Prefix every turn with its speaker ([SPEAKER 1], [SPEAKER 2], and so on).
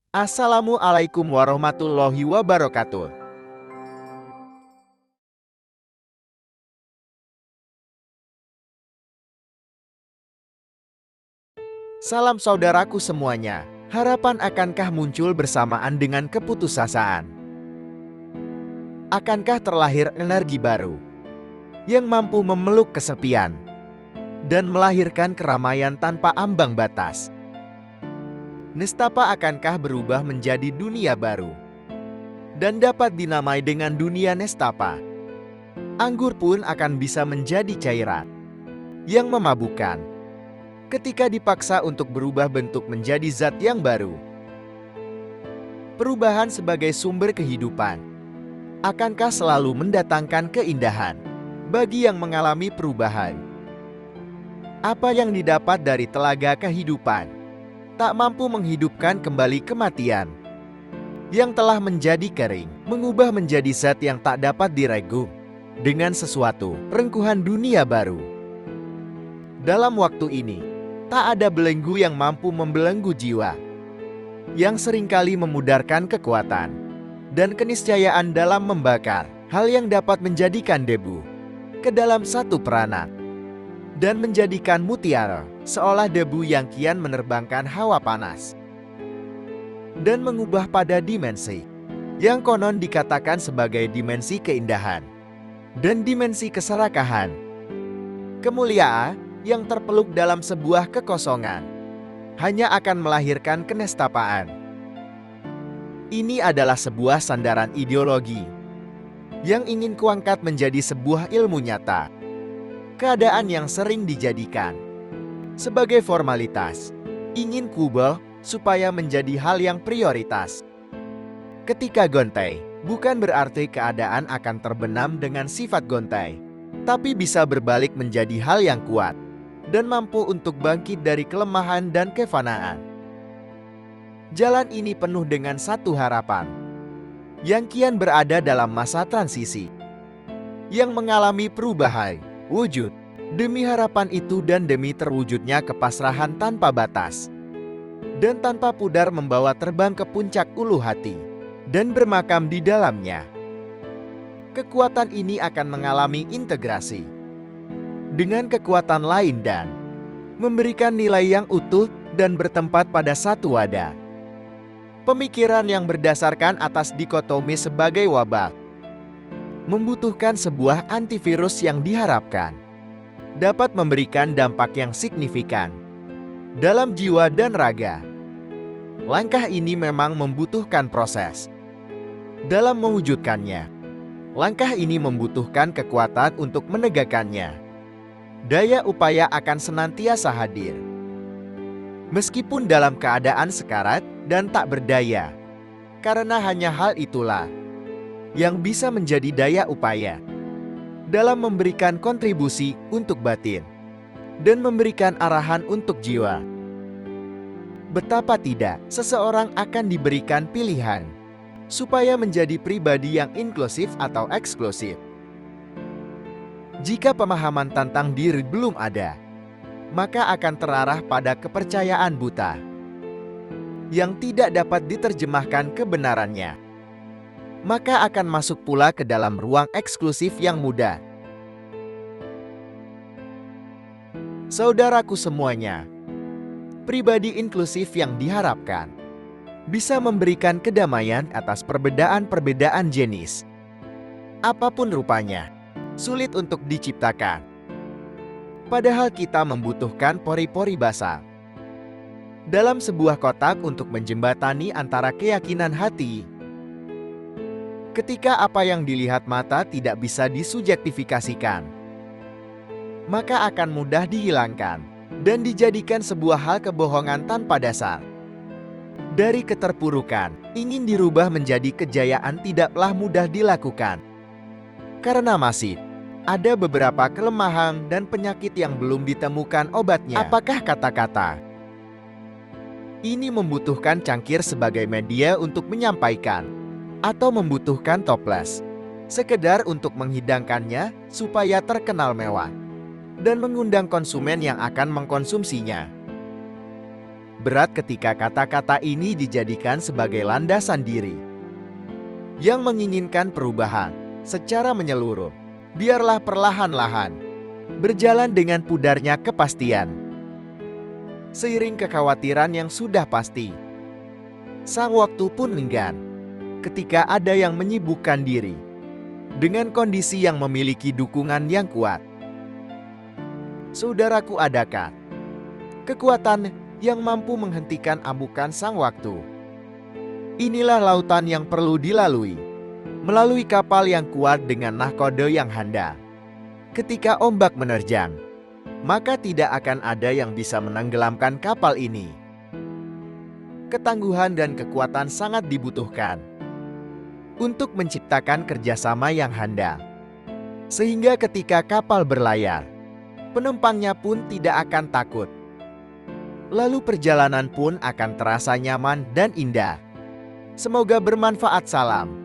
[SPEAKER 1] Assalamualaikum warahmatullahi wabarakatuh. Salam saudaraku semuanya. Harapan akankah muncul bersamaan dengan keputusasaan? Akankah terlahir energi baru yang mampu memeluk kesepian dan melahirkan keramaian tanpa ambang batas? Nestapa akankah berubah menjadi dunia baru dan dapat dinamai dengan dunia nestapa? Anggur pun akan bisa menjadi cairan yang memabukkan ketika dipaksa untuk berubah bentuk menjadi zat yang baru. Perubahan sebagai sumber kehidupan akankah selalu mendatangkan keindahan bagi yang mengalami perubahan? Apa yang didapat dari telaga kehidupan tak mampu menghidupkan kembali kematian yang telah menjadi kering, mengubah menjadi zat yang tak dapat diregu dengan sesuatu rengkuhan dunia baru. Dalam waktu ini, tak ada belenggu yang mampu membelenggu jiwa, yang seringkali memudarkan kekuatan dan keniscayaan dalam membakar hal yang dapat menjadikan debu ke dalam satu peranak dan menjadikan mutiara seolah debu yang kian menerbangkan hawa panas dan mengubah pada dimensi yang konon dikatakan sebagai dimensi keindahan dan dimensi keserakahan. Kemuliaan yang terpeluk dalam sebuah kekosongan hanya akan melahirkan kenestapaan. Ini adalah sebuah sandaran ideologi yang ingin kuangkat menjadi sebuah ilmu nyata. Keadaan yang sering dijadikan sebagai formalitas ingin kubah supaya menjadi hal yang prioritas. Ketika gontai, bukan berarti keadaan akan terbenam dengan sifat gontai, tapi bisa berbalik menjadi hal yang kuat dan mampu untuk bangkit dari kelemahan dan kefanaan. Jalan ini penuh dengan satu harapan, yang kian berada dalam masa transisi, yang mengalami perubahan, wujud, demi harapan itu dan demi terwujudnya kepasrahan tanpa batas, dan tanpa pudar membawa terbang ke puncak ulu hati, dan bermakam di dalamnya. Kekuatan ini akan mengalami integrasi dengan kekuatan lain dan memberikan nilai yang utuh dan bertempat pada satu wadah. Pemikiran yang berdasarkan atas dikotomi sebagai wabah membutuhkan sebuah antivirus yang diharapkan dapat memberikan dampak yang signifikan dalam jiwa dan raga. Langkah ini memang membutuhkan proses dalam mewujudkannya. Langkah ini membutuhkan kekuatan untuk menegakkannya. Daya upaya akan senantiasa hadir, meskipun dalam keadaan sekarat dan tak berdaya, karena hanya hal itulah yang bisa menjadi daya upaya dalam memberikan kontribusi untuk batin dan memberikan arahan untuk jiwa. Betapa tidak, seseorang akan diberikan pilihan supaya menjadi pribadi yang inklusif atau eksklusif. Jika pemahaman tentang diri belum ada, maka akan terarah pada kepercayaan buta yang tidak dapat diterjemahkan kebenarannya. Maka akan masuk pula ke dalam ruang eksklusif yang mudah. Saudaraku semuanya, pribadi inklusif yang diharapkan bisa memberikan kedamaian atas perbedaan-perbedaan jenis. Apapun rupanya, sulit untuk diciptakan. Padahal kita membutuhkan pori-pori basal dalam sebuah kotak untuk menjembatani antara keyakinan hati. Ketika apa yang dilihat mata tidak bisa disubjektifikasikan, maka akan mudah dihilangkan dan dijadikan sebuah hal kebohongan tanpa dasar. Dari keterpurukan, ingin dirubah menjadi kejayaan tidaklah mudah dilakukan. Karena masih ada beberapa kelemahan dan penyakit yang belum ditemukan obatnya. Apakah kata-kata ini membutuhkan cangkir sebagai media untuk menyampaikan, atau membutuhkan toples sekedar untuk menghidangkannya supaya terkenal mewah dan mengundang konsumen yang akan mengkonsumsinya? Berat ketika kata-kata ini dijadikan sebagai landasan diri yang menginginkan perubahan secara menyeluruh. Biarlah perlahan-lahan berjalan dengan pudarnya kepastian. Seiring kekhawatiran yang sudah pasti, sang waktu pun enggan ketika ada yang menyibukkan diri dengan kondisi yang memiliki dukungan yang kuat. Saudaraku, adakah kekuatan yang mampu menghentikan ambukan sang waktu? Inilah lautan yang perlu dilalui melalui kapal yang kuat dengan nahkoda yang handal. Ketika ombak menerjang, maka tidak akan ada yang bisa menenggelamkan kapal ini. Ketangguhan dan kekuatan sangat dibutuhkan untuk menciptakan kerjasama yang handal, sehingga ketika kapal berlayar, penumpangnya pun tidak akan takut. Lalu perjalanan pun akan terasa nyaman dan indah. Semoga bermanfaat. Salam.